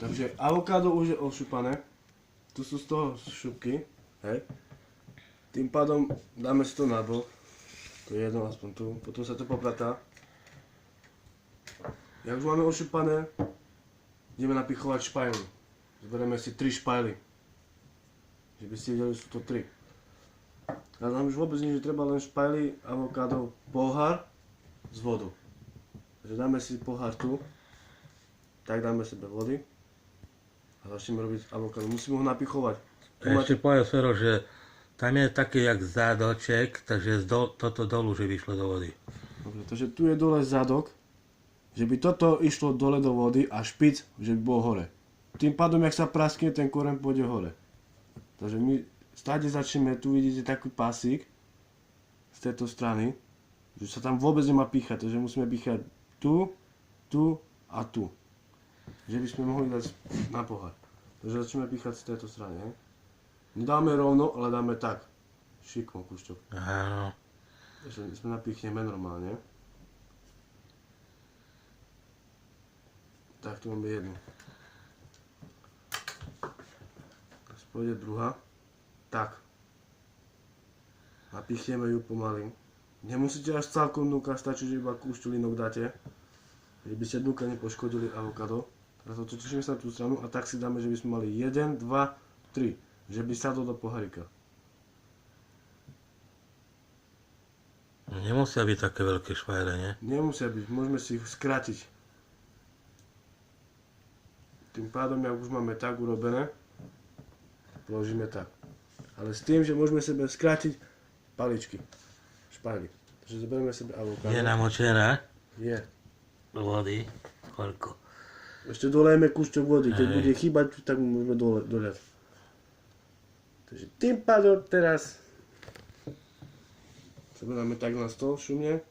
Takže avokádo už je ošupané. Tu sú z toho šupky, hej. Tým pádom dáme si to na bok. To je jedno aspoň tu. Potom sa to popratá. Jak už máme ošupané, ideme napichovať špajly. Zberieme si 3 špajly. Že by ste videli, sú to 3. A nám už vôbec nič treba, len špajly, avokádo, pohár s vodou. Takže dáme si pohár tu. Tak dáme sebe vody. A začneme robiť avokádo. Musíme ho napichovať. Tu Ešte povedal Fero, že tam je taký jak zádoček, takže toto dolu, že vyšlo do vody. Dobre, takže tu je dole zadok. Že by toto išlo dole do vody a špic, že by bol hore. Tým pádom, jak sa praskne, ten koreň pôjde hore. Takže my stále začneme, tu vidíte taký pásik z tejto strany, že sa tam vôbec nemá píchať, takže musíme píchať tu, tu a tu. Že by sme mohli dať na pohár. Takže začneme píchať z tejto strany, hej. Nedáme rovno, ale dáme tak. Šikmo, kúšťok. Áno. Takže sme napíchneme normálne. Tak, tu máme jednu. Teraz pôjde druhá. Tak. Napichneme ju pomaly. Nemusíte až celkom dnúka, stačí, že iba kúšťulinok dáte. Že by ste dnúka nepoškodili avokado. Teraz otočíme sa na tú stranu a tak si dáme, že by sme mali 1, 2, 3. Že by sadlo do pohárika. Nemusia byť také veľké švajle, nie? Nemusia byť, môžeme si ich skrátiť. Tým pádom, jak už máme tak urobené, položíme tak. Ale s tým, že môžeme sebe skrátiť paličky, špajly. Takže zoberieme sebe avokádo. Je namočená Je. do vody. Koľko? Ešte dolejeme kúšťok vody, keď Hej. bude chýbať, tak môžeme doľať. Takže tým pádom teraz sebe dáme tak na stôl šumne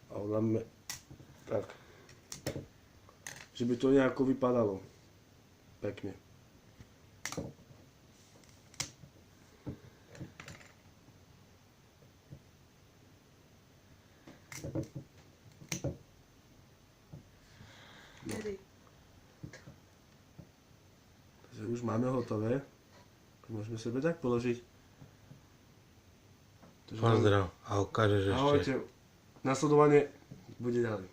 a dáme tak. Že by to nejako vypadalo. Pekne. No. Takže už máme hotové. Môžeme sebe tak položiť. Takže Pozdrav a ukážeš ešte. ahojte. Nasledovanie bude ďalej.